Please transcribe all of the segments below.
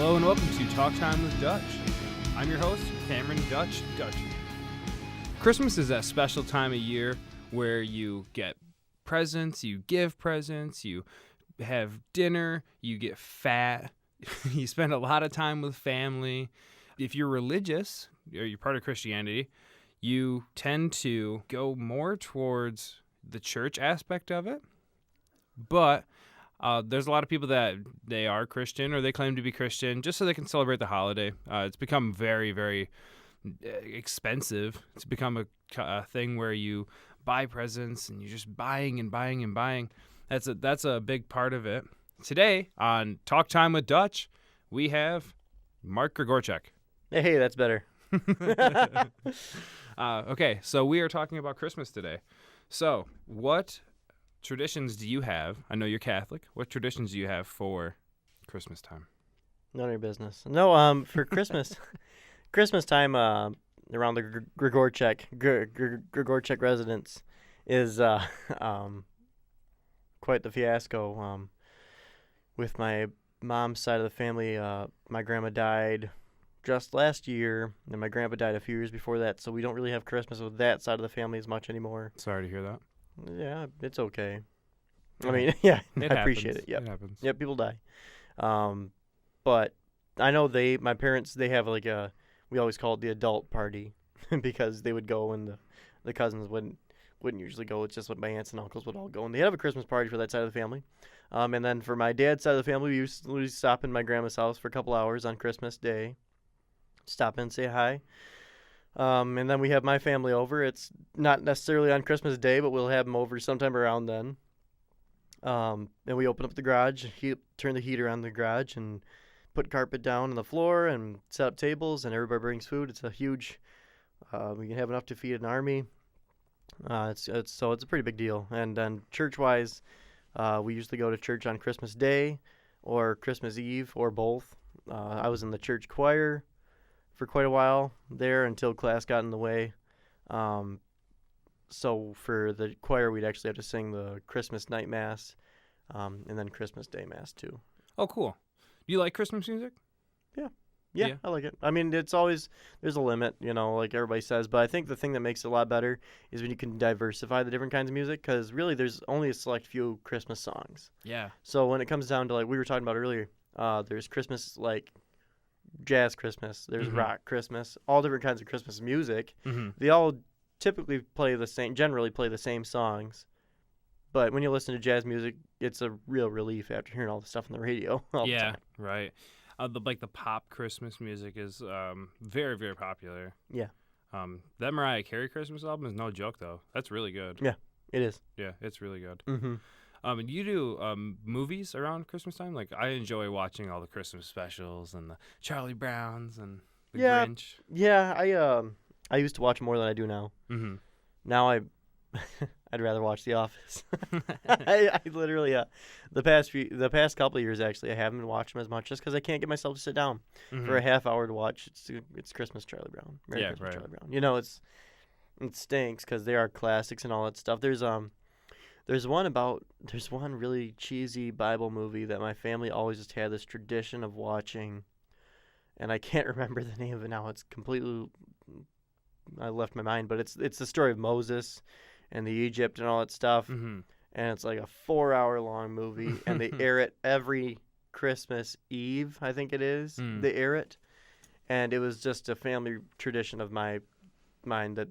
Hello and welcome to Talktime with Dutch. I'm your host, Cameron Dutch. Christmas is that special time of year where you get presents, you give presents, you have dinner, you get fat, you spend a lot of time with family. If you're religious, or you're part of Christianity, you tend to go more towards the church aspect of it. But there's a lot of people that they are Christian or they claim to be Christian just so they can celebrate the holiday. It's become very, very expensive. It's become a thing where you buy presents and you're just buying and buying and buying. That's a big part of it. Today on Talk Time with Dutch, we have Mark Grigorchuk. Hey, that's better. Okay, so we are talking about Christmas today. So what traditions do you have? I know you're Catholic. What traditions do you have for Christmas time? None of your business. No, for Christmas, Christmas time around the Grigorchuk residence is quite the fiasco. With my mom's side of the family, my grandma died just last year, and my grandpa died a few years before that, so we don't really have Christmas with that side of the family as much anymore. Sorry to hear that. Yeah, it's okay. I mean, yeah, I appreciate it. It happens. Yep, people die. But I know my parents, they have like we always call it the adult party because they would go and the cousins wouldn't usually go. It's just what my aunts and uncles would all go. And they have a Christmas party for that side of the family. And then for my dad's side of the family, we used to stop in my grandma's house for a couple hours on Christmas Day. Stop in, say hi. And then we have my family over. It's not necessarily on Christmas Day, but we'll have them over sometime around then. And we open up the garage, turn the heater on the garage, and put carpet down on the floor and set up tables, and everybody brings food. It's a huge, we can have enough to feed an army. It's a pretty big deal. And then church-wise, we usually go to church on Christmas Day or Christmas Eve or both. I was in the church choir for quite a while there until class got in the way. So for the choir, we'd actually have to sing the Christmas night mass and then Christmas Day mass too. Oh, cool. Do you like Christmas music? Yeah, I like it. I mean, it's always, there's a limit, like everybody says. But I think the thing that makes it a lot better is when you can diversify the different kinds of music, because really there's only a select few Christmas songs. Yeah. So when it comes down to, like we were talking about earlier, there's Christmas, like jazz Christmas, there's rock Christmas, all different kinds of Christmas music. Mm-hmm. They all typically generally play the same songs. But when you listen to jazz music, it's a real relief after hearing all the stuff on the radio all the time. Right. The pop Christmas music is very, very popular. Yeah. That Mariah Carey Christmas album is no joke, though. That's really good. Yeah, it is. Yeah, it's really good. Mm-hmm. And you do movies around Christmas time? Like, I enjoy watching all the Christmas specials and the Charlie Browns and the Grinch. Yeah, I used to watch more than I do now. Mm-hmm. Now I'd rather watch The Office. I literally the past couple of years actually I haven't watched them as much just because I can't get myself to sit down for a half hour to watch. It's Christmas Charlie Brown. Merry Christmas, right. Charlie Brown. It stinks because they are classics and all that stuff. There's one really cheesy Bible movie that my family always just had this tradition of watching, and I can't remember the name of it now. It's completely I left my mind, but it's the story of Moses and the Egypt and all that stuff. Mm-hmm. And it's like a 4-hour long movie, and they air it every Christmas Eve, I think it is. They air it, and it was just a family tradition of mine that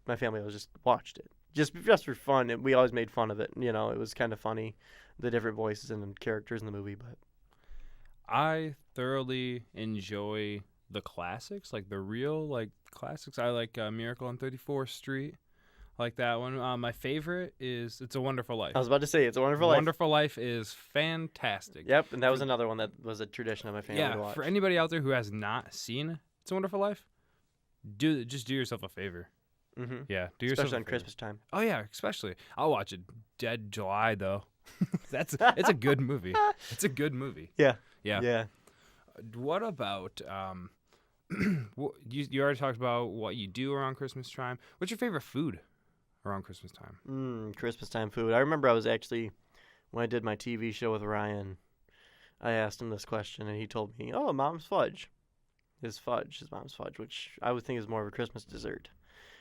my family always just watched it. Just for fun, and we always made fun of it. It was kind of funny, the different voices and characters in the movie. But I thoroughly enjoy the classics, like the real classics. I like Miracle on 34th Street. I like that one. My favorite is It's a Wonderful Life. I was about to say It's a Wonderful Life. Wonderful Life is fantastic. Yep, and that was another one that was a tradition of my family to watch. For anybody out there who has not seen It's a Wonderful Life, just do yourself a favor. Mm-hmm. Yeah, do yourself especially on a favor. Christmas time. Oh yeah, especially. I'll watch it Dead July though. It's a good movie. It's a good movie. Yeah. What about you already talked about what you do around Christmas time. What's your favorite food around Christmas time? Christmas time food. I remember I was actually, when I did my TV show with Ryan, I asked him this question, and he told me, "Oh, mom's fudge." His mom's fudge, which I would think is more of a Christmas dessert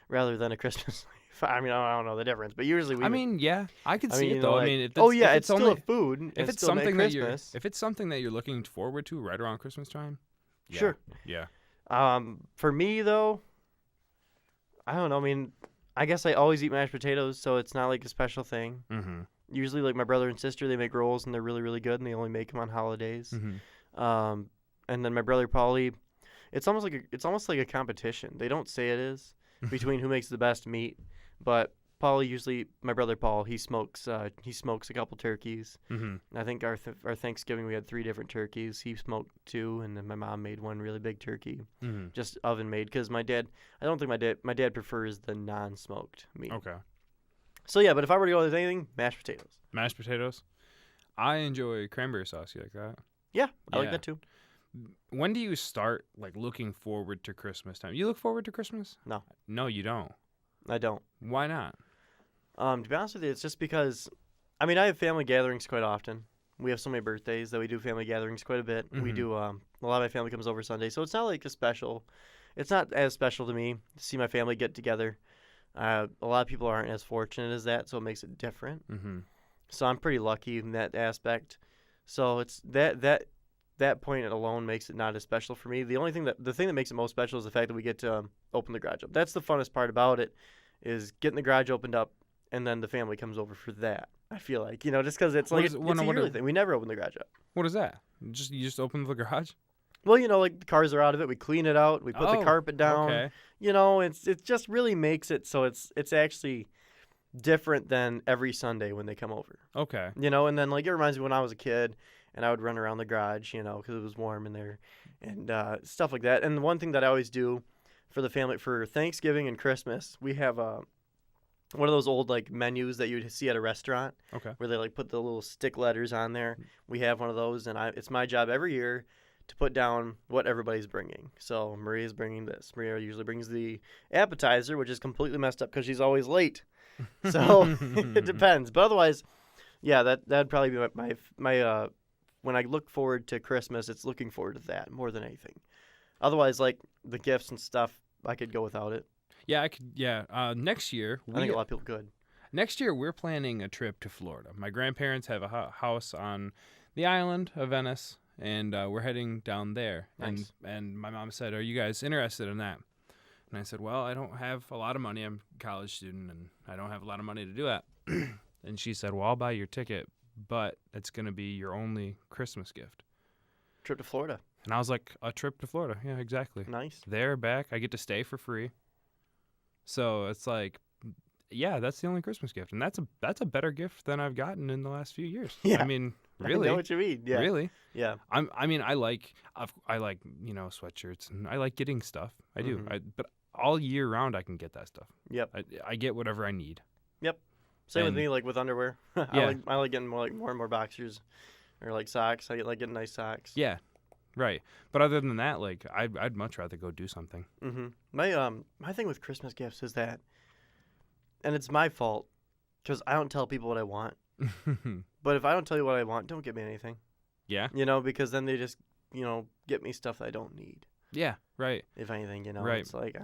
rather than a Christmas. I mean, I don't know the difference, but usually we. I mean, yeah, I could I see mean, it you though. know, I like, mean, if oh it's, yeah, if it's it's still only a food. if It's it's still something that Christmas. if it's something that you're looking forward to right around Christmas time, yeah, Sure. yeah. For me though, I don't know. I mean, I guess I always eat mashed potatoes, so it's not like a special thing. Mm-hmm. Usually, like my brother and sister, they make rolls and they're really, really good, and they only make them on holidays. Mm-hmm. And then my brother Paulie, it's almost like a competition. They don't say it is between who makes the best meat, but my brother Paul, he smokes a couple turkeys. Mm-hmm. I think our Thanksgiving we had 3 different turkeys. He smoked 2, and then my mom made one really big turkey, Mm-hmm. just oven made. Because I don't think my dad prefers the non-smoked meat. Okay. So yeah, but if I were to go with anything, mashed potatoes. Mashed potatoes. I enjoy cranberry sauce. You like that? Yeah, I like Yeah. that too. When do you start like looking forward to Christmas time? You look forward to Christmas? No. No, you don't. I don't. Why not? To be honest with you, it's just because, I mean, I have family gatherings quite often. We have so many birthdays that we do family gatherings quite a bit. We Mhm. do, a lot of my family comes over Sunday, so it's not like it's not as special to me to see my family get together. A lot of people aren't as fortunate as that, so it makes it different. Mm-hmm. So I'm pretty lucky in that aspect. So it's that point alone makes it not as special for me. The thing that makes it most special is the fact that we get to open the garage up. That's the funnest part about it, is getting the garage opened up, and then the family comes over for that. I feel like, just because it's What like is- it's what- a what- yearly thing. We never open the garage up. What is that? You just open the garage? Well, like the cars are out of it. We clean it out. We put the Oh, carpet down. Okay. It just really makes it so it's actually different than every Sunday when they come over. Okay. And then like it reminds me when I was a kid and I would run around the garage, because it was warm in there and stuff like that. And the one thing that I always do for the family for Thanksgiving and Christmas, we have one of those old like menus that you'd see at a restaurant Okay. where they like put the little stick letters on there. We have one of those, and it's my job every year to put down what everybody's bringing. So Maria's bringing this. Maria usually brings the appetizer, which is completely messed up because she's always late. So it depends. But otherwise, yeah, that'd probably be my when I look forward to Christmas, it's looking forward to that more than anything. Otherwise, like the gifts and stuff, I could go without it. Yeah, I could. Yeah. Next year, I think a lot of people could. Next year we're planning a trip to Florida. My grandparents have a house on the island of Venice, and we're heading down there. Nice. And my mom said, "Are you guys interested in that?" And I said, "Well, I don't have a lot of money. I'm a college student, and I don't have a lot of money to do that." And she said, "Well, I'll buy your ticket, but it's going to be your only Christmas gift." Trip to Florida. And I was like, "A trip to Florida? Yeah, exactly. Nice. There, back. I get to stay for free." So it's like, yeah, that's the only Christmas gift, and that's a better gift than I've gotten in the last few years. Yeah. I mean, I really, know what you mean. Yeah. really. Yeah. I mean, I like sweatshirts, and I like getting stuff. I do. Mhm. But all year round, I can get that stuff. Yep. I get whatever I need. Same with And- me, like with underwear. Yeah. I like getting more and more boxers, or like socks. I like getting nice socks. Yeah, right. But other than that, like I'd much rather go do something. Mm-hmm. My thing with Christmas gifts is that, and it's my fault, because I don't tell people what I want. But if I don't tell you what I want, don't get me anything. Yeah. Because then they just get me stuff that I don't need. Yeah. Right. If anything, Right. it's like.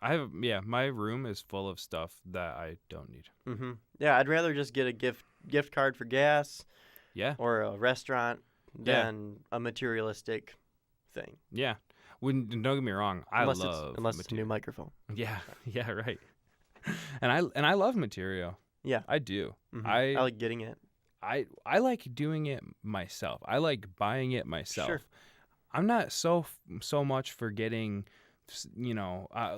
My room is full of stuff that I don't need. Mm-hmm. Yeah, I'd rather just get a gift card for gas Yeah. or a restaurant Yeah. than a materialistic thing. Yeah. Don't get me wrong. Unless love it's a new microphone. Yeah. Yeah. Right. And I love material. Yeah. I do. Mhm. I like getting it. I like doing it myself. I like buying it myself. Sure. I'm not so much for getting,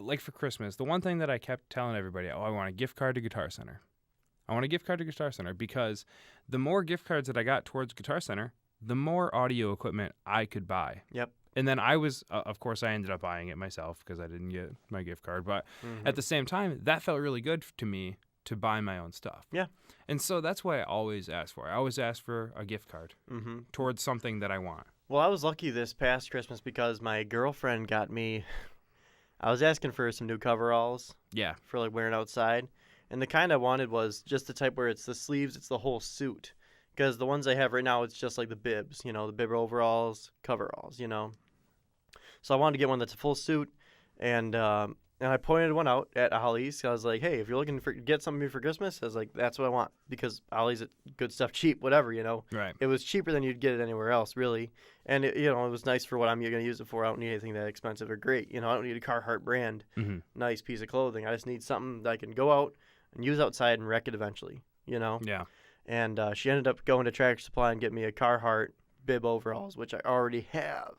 like for Christmas. The one thing that I kept telling everybody, I want a gift card to Guitar Center. I want a gift card to Guitar Center because the more gift cards that I got towards Guitar Center, the more audio equipment I could buy. Yep. And then I was, of course, I ended up buying it myself because I didn't get my gift card. But at the same time, that felt really good to me to buy my own stuff. Yeah. And so that's why I always ask for. I always ask for a gift card Mm-hmm. towards something that I want. Well, I was lucky this past Christmas because my girlfriend got me. I was asking for some new coveralls Yeah. for like wearing outside, and the kind I wanted was just the type where it's the sleeves, it's the whole suit, because the ones I have right now, it's just like the bibs, the bib overalls, coveralls, So I wanted to get one that's a full suit, and I pointed one out at Ollie's. I was like, hey, if you're looking to get something for Christmas, I was like, that's what I want, because Ollie's good stuff, cheap, whatever, Right. It was cheaper than you'd get it anywhere else, really, and it was nice for what I'm going to use it for. I don't need anything that expensive or great, I don't need a Carhartt brand, nice piece of clothing. I just need something that I can go out and use outside and wreck it eventually, Yeah. And she ended up going to Tractor Supply and getting me a Carhartt bib overalls, which I already have.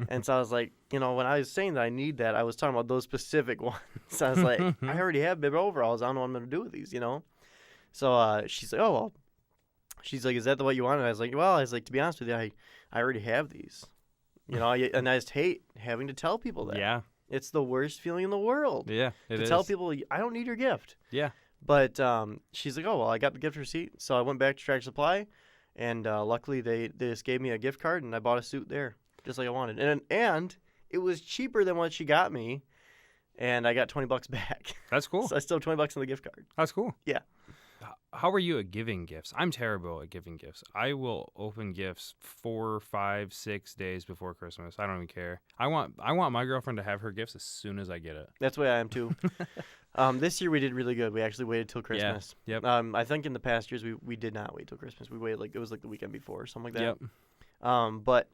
And so I was like, when I was saying that I need that, I was talking about those specific ones. So I was like, I already have bib overalls. I don't know what I'm going to do with these, So she's like, oh, well. She's like, is that what you want? And I was like, well, to be honest with you, I already have these. And I just hate having to tell people that. Yeah. It's the worst feeling in the world. Yeah, it to is. tell people, I don't need your gift. Yeah. But she's like, oh, well, I got the gift receipt. So I went back to Tractor Supply, and luckily they just gave me a gift card, and I bought a suit there, just like I wanted. And it was cheaper than what she got me, and I got $20 back. That's cool. So I still have $20 on the gift card. That's cool. Yeah. How are you at giving gifts? I'm terrible at giving gifts. I will open gifts 4, 5, 6 days before Christmas. I don't even care. I want my girlfriend to have her gifts as soon as I get it. That's the way I am too. This year we did really good. We actually waited till Christmas. Yeah. Yep. I think in the past years we did not wait till Christmas. We waited it was the weekend before or something like that. Yep. But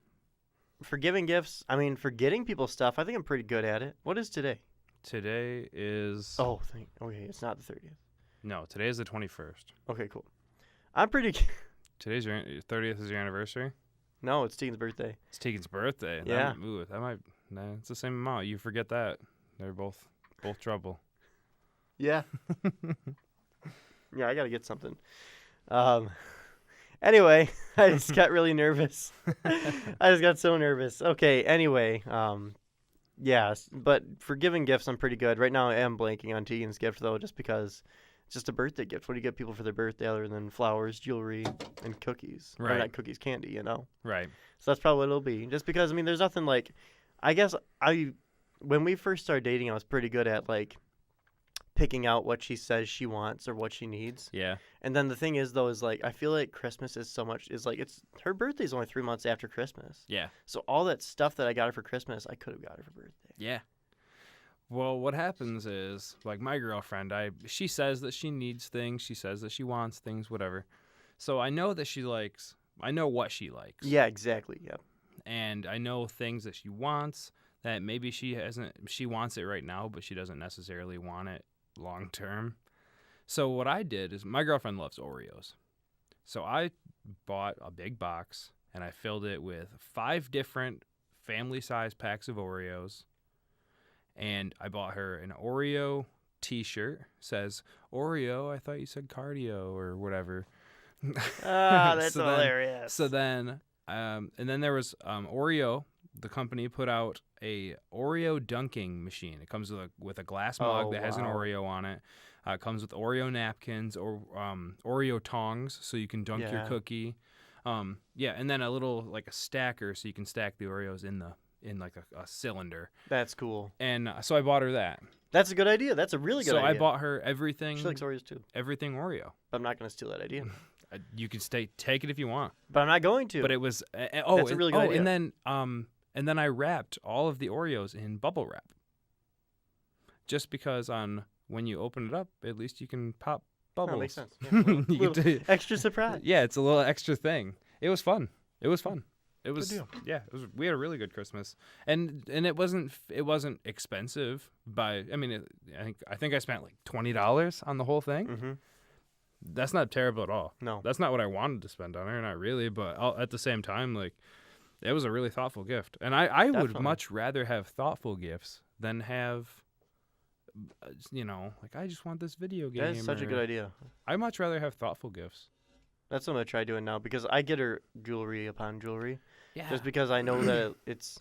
for giving gifts, for getting people stuff, I think I'm pretty good at it. What is today? Today is... okay, it's not the 30th. No, today is the 21st. Okay, cool. I'm pretty... Today's your 30th is your anniversary? No, it's Tegan's birthday. It's Tegan's birthday. Yeah. That might... Nah, it's the same amount. You forget that. They're both trouble. Yeah. Yeah, I got to get something. Anyway, I just got really nervous. I just got so nervous. Okay, anyway, yeah, but for giving gifts, I'm pretty good. Right now, I am blanking on Tegan's gift, though, just because it's just a birthday gift. What do you get people for their birthday other than flowers, jewelry, and cookies? Right. Or not cookies, candy, Right. So that's probably what it'll be. Just because, there's nothing like... I guess when we first started dating, I was pretty good at, picking out what she says she wants or what she needs. Yeah. And then the thing is, though, is I feel like Christmas is so much, it's her birthday's only 3 months after Christmas. Yeah. So all that stuff that I got her for Christmas, I could have got her for birthday. Yeah. Well, what happens is, my girlfriend, she says that she needs things, she says that she wants things, whatever. So I know that I know what she likes. Yeah, exactly. Yep. And I know things that she wants that maybe she wants it right now, but she doesn't necessarily want it long term. So what I did is, my girlfriend loves Oreos. So I bought a big box and I filled it with 5 different family size packs of Oreos. And I bought her an Oreo t-shirt. Says, Oreo, I thought you said cardio or whatever. That's hilarious. And then there was Oreo. The company put out a Oreo dunking machine. It comes with a glass mug that has an Oreo on it. It comes with Oreo napkins or Oreo tongs, so you can dunk your cookie. And then a little a stacker, so you can stack the Oreos in a cylinder. That's cool. And so I bought her that. That's a good idea. That's a really good idea. So I bought her everything. She likes Oreos too. Everything Oreo. But I'm not going to steal that idea. You can take it if you want. But I'm not going to. But it was that's a really good idea. And then I wrapped all of the Oreos in bubble wrap. Just because when you open it up, at least you can pop bubbles. That makes sense. Yeah, little extra surprise. Yeah, it's a little extra thing. It was fun. It was Good deal. Yeah. We had a really good Christmas, and it wasn't expensive. I think I spent $20 on the whole thing. Mm-hmm. That's not terrible at all. No, that's not what I wanted to spend on her, not really. But at the same time, it was a really thoughtful gift, and I would much rather have thoughtful gifts than have, I just want this video game. That is such a good idea. I'd much rather have thoughtful gifts. That's what I'm gonna try doing now, because I get her jewelry upon jewelry. Yeah. Just because I know that it's,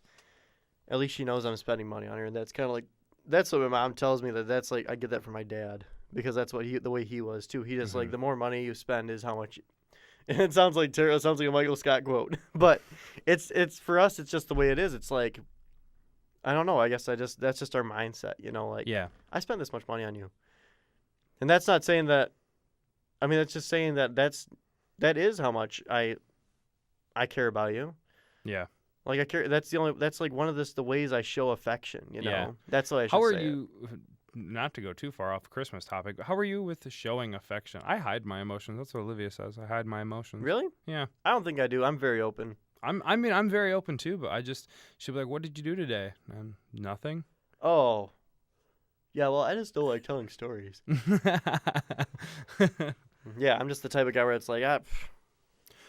at least she knows I'm spending money on her, and that's kind of that's what my mom tells me, that's I get that from my dad, because that's what the way he was too. He just the more money you spend is how much. And it sounds like it sounds like a Michael Scott quote, but it's for us. It's just the way it is. It's I don't know. I guess that's just our mindset. Yeah. I spent this much money on you, and that's not saying that. I mean, it's just saying that that's that is how much I care about you. Yeah. Like I care. That's like one of the ways I show affection. You know. Yeah. That's what I should How are say. you? Not to go too far off the Christmas topic, but how are you with showing affection? I hide my emotions. That's what Olivia says. I hide my emotions. Really? Yeah. I don't think I do. I'm very open. I'm very open too, but she'll be like, "What did you do today?" And nothing. Oh. Yeah. Well, I just don't like telling stories. Yeah, I'm just the type of guy where it's like,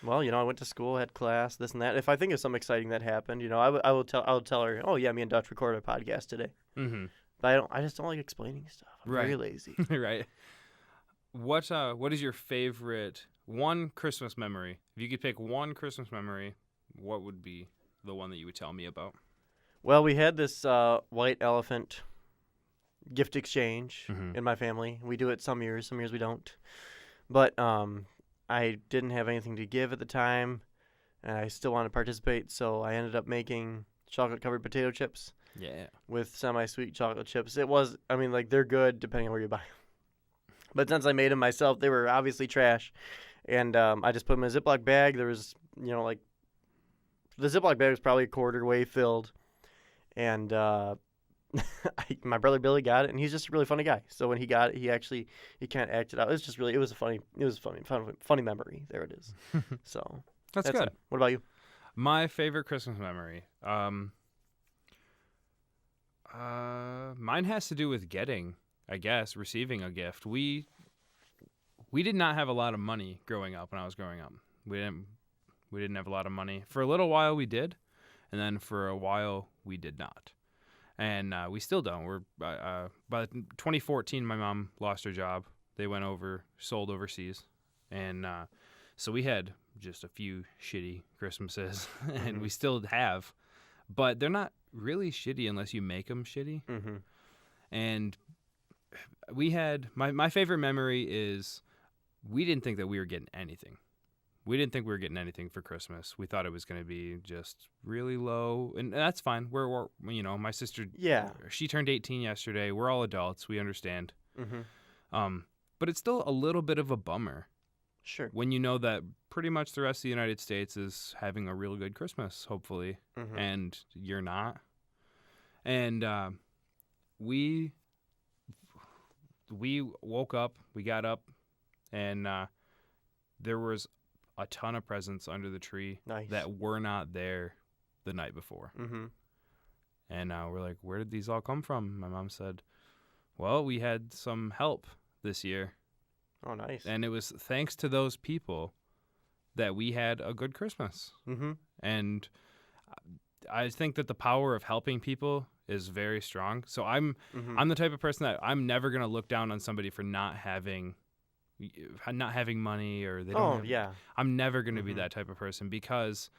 well, I went to school, had class, this and that. If I think of something exciting that happened, I'll tell her, oh yeah, me and Dutch recorded a podcast today. Mm-hmm. But I just don't like explaining stuff. I'm very lazy. Right. What is your favorite one Christmas memory? If you could pick one Christmas memory, what would be the one that you would tell me about? Well, we had this white elephant gift exchange in my family. We do it some years we don't. But I didn't have anything to give at the time, and I still wanted to participate, so I ended up making chocolate-covered potato chips. Yeah. With semi-sweet chocolate chips. It was, they're good depending on where you buy them. But since I made them myself, they were obviously trash. And I just put them in a Ziploc bag. There was, the Ziploc bag was probably a quarter way filled. And my brother Billy got it, and he's just a really funny guy. So when he got it, he kind of acted out. It was a funny memory. There it is. So that's good. It. What about you? My favorite Christmas memory. Mine has to do with receiving a gift. We did not have a lot of money growing up when I was growing up. We didn't have a lot of money. For a little while we did, and then for a while we did not. And we still don't. By 2014, my mom lost her job. They sold overseas. And so we had just a few shitty Christmases, and we still have. But they're not really shitty unless you make them shitty. Mm-hmm. And we had, my favorite memory is we didn't think that we were getting anything. We didn't think we were getting anything for Christmas. We thought it was going to be just really low, and that's fine. We're my sister, she turned 18 yesterday. We're all adults. We understand. Mm-hmm. But it's still a little bit of a bummer. Sure. When you know that pretty much the rest of the United States is having a real good Christmas, hopefully, and you're not. And we woke up, we got up, and there was a ton of presents under the tree that were not there the night before. Mm-hmm. And we're like, where did these all come from? My mom said, well, we had some help this year. Oh, nice. And it was thanks to those people that we had a good Christmas. Mm-hmm. And I think that the power of helping people is very strong. So I'm the type of person that I'm never going to look down on somebody for not having money, or they don't I'm never going to be that type of person because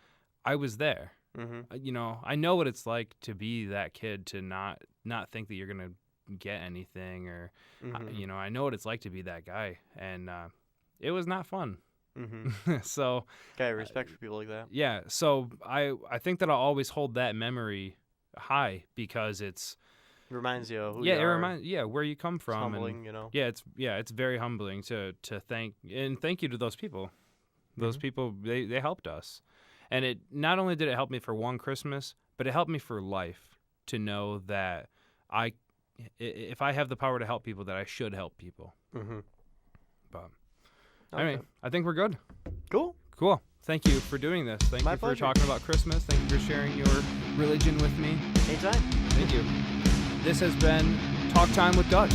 I was there. Mm-hmm. I know what it's like to be that kid, to not think that you're going to get anything, or I know what it's like to be that guy, and it was not fun. Mm-hmm. So respect for people like that. Yeah, so I think that I'll always hold that memory high because it's reminds you of who you are. It reminds where you come from. It's humbling, it's very humbling to thank you to those people. Those people, they helped us. And it not only did it help me for one Christmas, but it helped me for life to know that if I have the power to help people, that I should help people. Mm-hmm. But anyway, I think we're good. Cool. Thank you for doing this. Thank you for talking about Christmas. Thank you for sharing your religion with me. Anytime. Thank you. This has been Talk Time with Dutch.